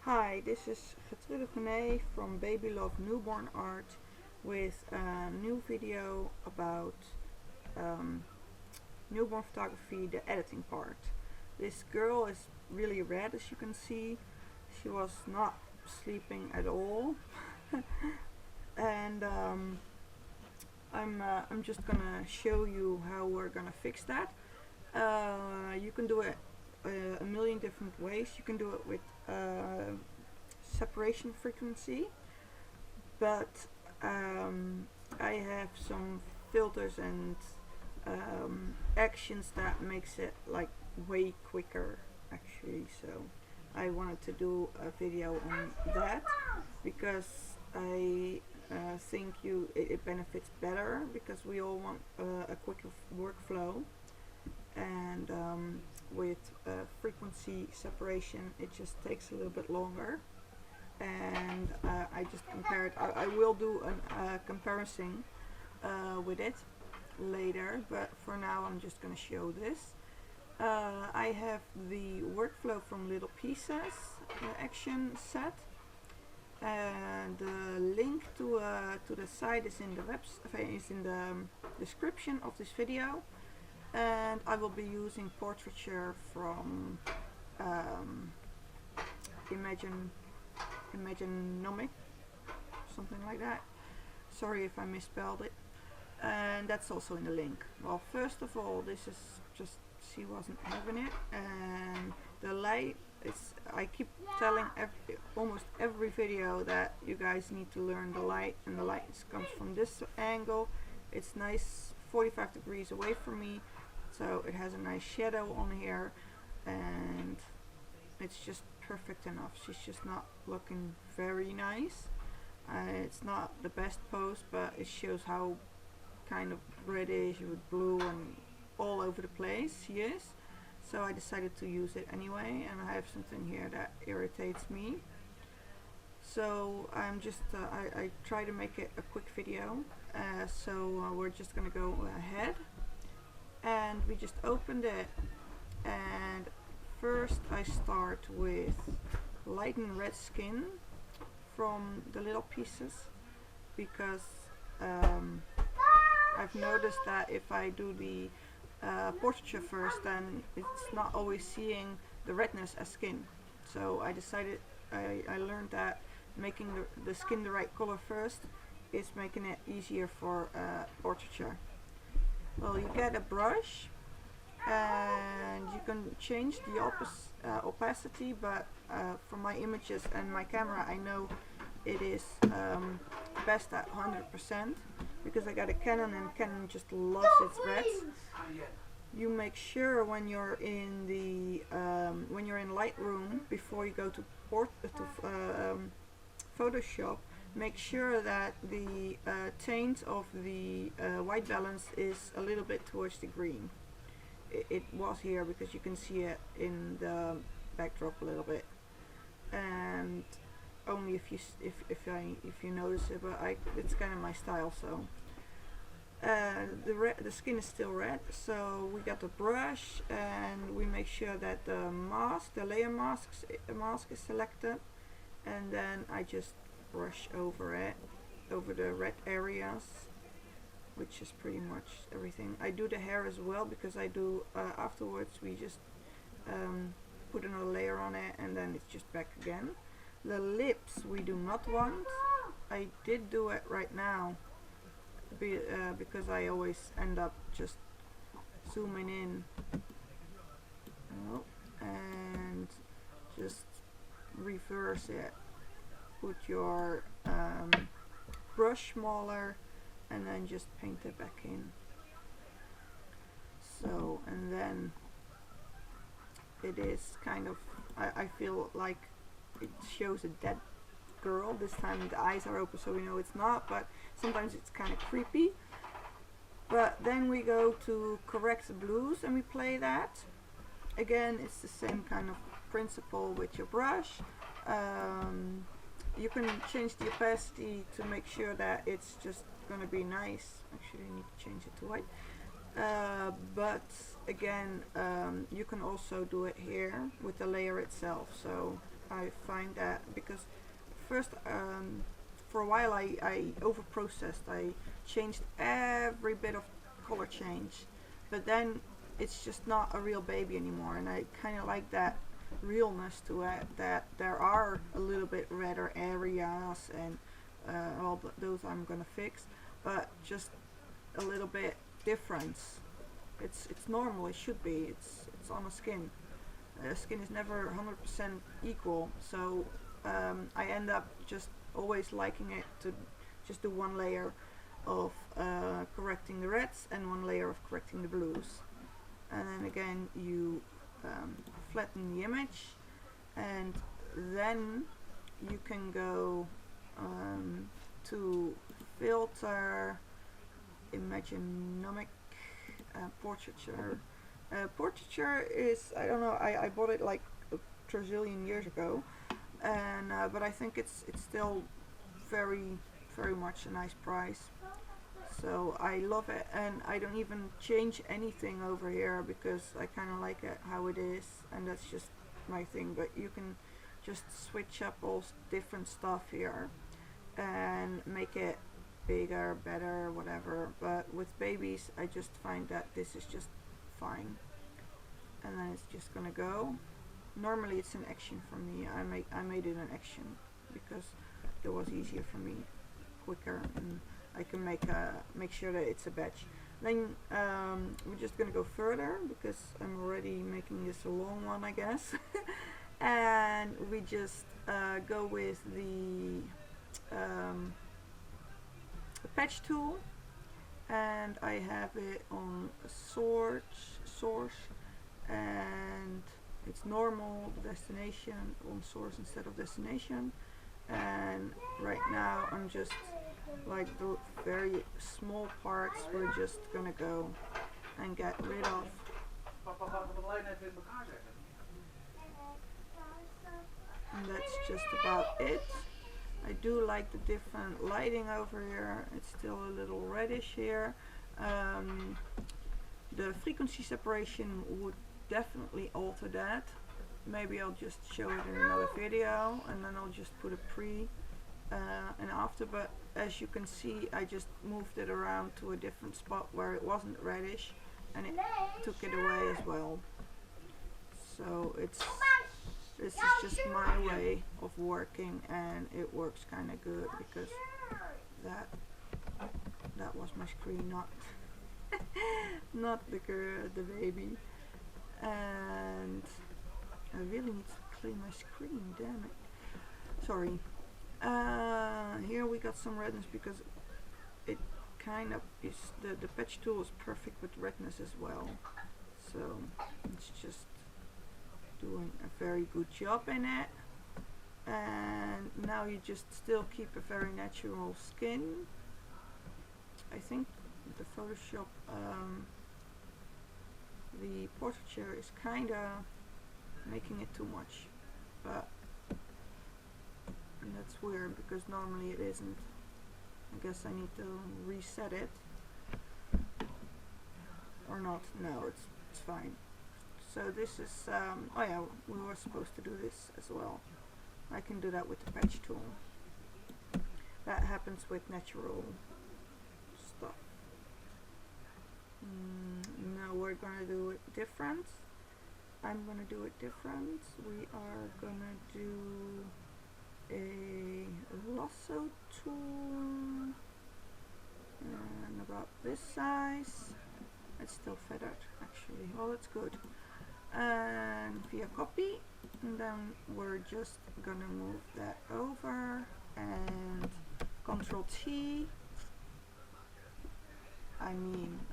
Hi, this is Retouching from Baby Love Newborn Art with a new video about newborn photography, the editing part. This girl is really red, as you can see. She was not sleeping at all. And I'm just gonna show you how we're gonna fix that. You can do it a million different ways. You can do it with separation frequency, but I have some filters and actions that makes it like way quicker actually. So I wanted to do a video on that because I think it benefits better, because we all want a quicker workflow, and with frequency separation it just takes a little bit longer. And I just compared. I will do a comparison with it later, but for now I'm just going to show this. I have the workflow from Little Pieces action set, and the link to the site is in the description of this video. And I will be using Portraiture from Imagenomic, something like that. Sorry if I misspelled it. And that's also in the link. Well, first of all, this is just, she wasn't having it, and the light is, I keep telling almost every video that you guys need to learn the light, and the light comes from this angle. It's nice 45 degrees away from me, so it has a nice shadow on here, and it's just perfect enough. She's just not looking very nice. It's not the best pose, but it shows how kind of reddish with blue and all over the place she is. So I decided to use it anyway, and I have something here that irritates me. So I'm just I try to make it a quick video. So we're just gonna go ahead, and we just opened it, and first I start with light and red skin from the Little Pieces, because I've noticed that if I do the portraiture first, then it's not always seeing the redness as skin. So I decided, I learned that making the skin the right color first is making it easier for portraiture. Well, you get a brush, and you can change the opacity, but for my images and my camera I know it is best at 100%, because I got a Canon, and Canon just loves its reds. You make sure when you're in the when you're in Lightroom, before you go to Photoshop, make sure that the taint of the white balance is a little bit towards the green. It was here because you can see it in the backdrop a little bit, and only if you notice it, but it's kind of my style. So the skin is still red, so we got the brush, and we make sure that the mask, the layer mask is selected, and then I just brush over it, over the red areas, which is pretty much everything. I do the hair as well, because I do afterwards we just put another layer on it, and then it's just back again. The lips we do not want. I did do it right now because I always end up just zooming in, and just reverse it. Put your brush smaller, and then just paint it back in. So, and then it is kind of, I feel like it shows a dead girl. This time the eyes are open, so we know it's not, but sometimes it's kind of creepy. But then we go to correct the blues, and we play that. Again, it's the same kind of principle with your brush. You can change the opacity to make sure that it's just gonna be nice. Actually, I need to change it to white. But again, you can also do it here with the layer itself. So I find that because first for a while I over processed. I changed every bit of color change, but then it's just not a real baby anymore, and I kind of like that realness to it, that there are a little bit redder areas, and all those I'm gonna fix, but just a little bit difference. It's normal. It should be. It's on a skin. Skin is never 100% equal, so I end up just always liking it to just do one layer of correcting the reds and one layer of correcting the blues, and then again you flatten the image, and then you can go to filter, Imagenomic, Portraiture. Portraiture is, I don't know, I bought it like a trillion years ago, and but I think it's still very much a nice price. So I love it, and I don't even change anything over here because I kind of like it how it is, and that's just my thing. But you can just switch up all different stuff here and make it bigger, better, whatever. But with babies, I just find that this is just fine, and then it's just gonna go. Normally it's an action for me. I made it an action because it was easier for me, quicker, and I can make sure that it's a batch. Then we're just gonna go further because I'm already making this a long one, I guess. And we just go with the patch tool, and I have it on source, and it's normal, destination, on source instead of destination. And right now I'm just like the very small parts we're just gonna go and get rid of. And that's just about it. I do like the different lighting over here. It's still a little reddish here. The frequency separation would definitely alter that. Maybe I'll just show it in another video, and then I'll just put a pre and after. But as you can see, I just moved it around to a different spot where it wasn't reddish, and it took it away as well. So this is just my way of working, and it works kind of good because that was my screen, not not the baby. And I really need to clean my screen, damn it. Sorry. Here we got some redness because it kind of is, the patch tool is perfect with redness as well. So it's just doing a very good job in it. And now you just still keep a very natural skin. I think the Photoshop, the Portraiture is kinda making it too much, but that's weird because normally it isn't. I guess I need to reset it, or not. No, it's fine. So this is oh yeah, we were supposed to do this as well. I can do that with the patch tool. That happens with natural stuff. Now we're gonna do it different. I'm gonna do it different. We are gonna do a lasso tool, and about this size. It's still feathered actually. Well, that's good. And via copy, and then we're just gonna move that over and Control T.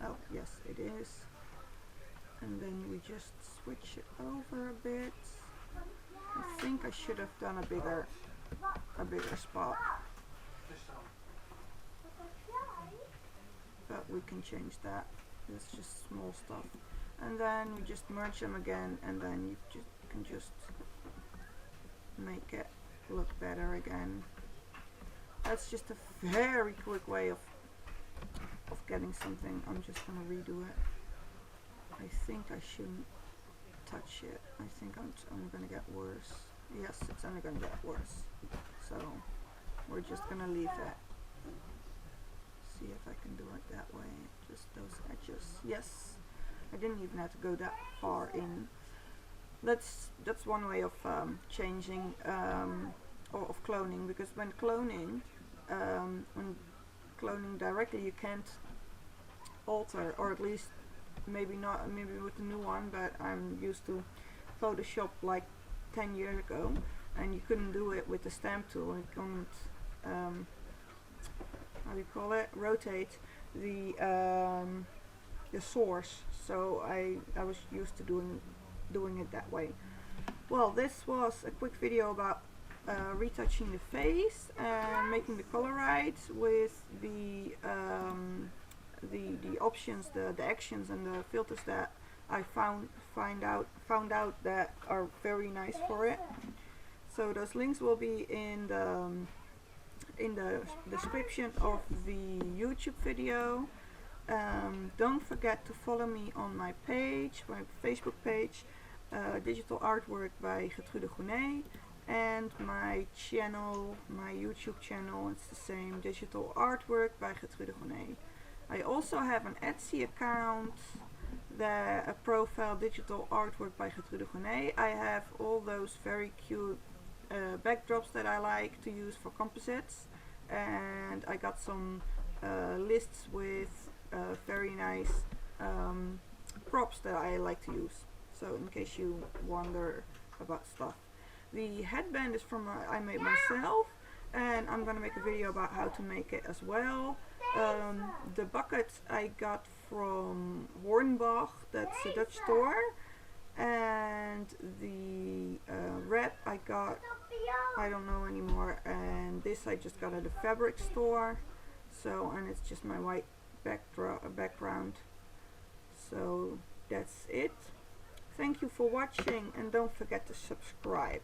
Oh yes, it is. And then we just switch it over a bit. I think I should have done a bigger spot, but we can change that. It's just small stuff. And then we just merge them again, and then you can just make it look better again. That's just a very quick way of getting something. I'm just gonna redo it. I think I shouldn't touch it. I think I'm gonna get worse. Yes, it's only gonna get worse. So we're just gonna leave it. See if I can do it that way. Just those edges. Yes, I didn't even have to go that far in. That's one way of changing or of cloning, because when cloning directly, you can't alter, or at least maybe not, maybe with the new one, but I'm used to Photoshop like 10 years ago, and you couldn't do it with the stamp tool. You couldn't how do you call it, rotate the source. So I was used to doing it that way. Well, this was a quick video about retouching the face and making the color right with the options, the actions and the filters that I found out that are very nice for it. So those links will be in the description of the YouTube video. Don't forget to follow me on my page, my Facebook page, Digital Artwork by Gertrude Gournay, and my channel, my YouTube channel, it's the same, Digital Artwork by Gertrude Gournay. I also have an Etsy account, a profile, Digital Artwork by Gertrude Gournay. I have all those very cute backdrops that I like to use for composites, and I got some lists with very nice props that I like to use, so in case you wonder about stuff. The headband is from I made myself, and I'm gonna make a video about how to make it as well. The bucket I got from Hornbach, that's a Dutch store, and the red I got, I don't know anymore, and this I just got at a fabric store. So, and it's just my white background. So that's it. Thank you for watching, and don't forget to subscribe.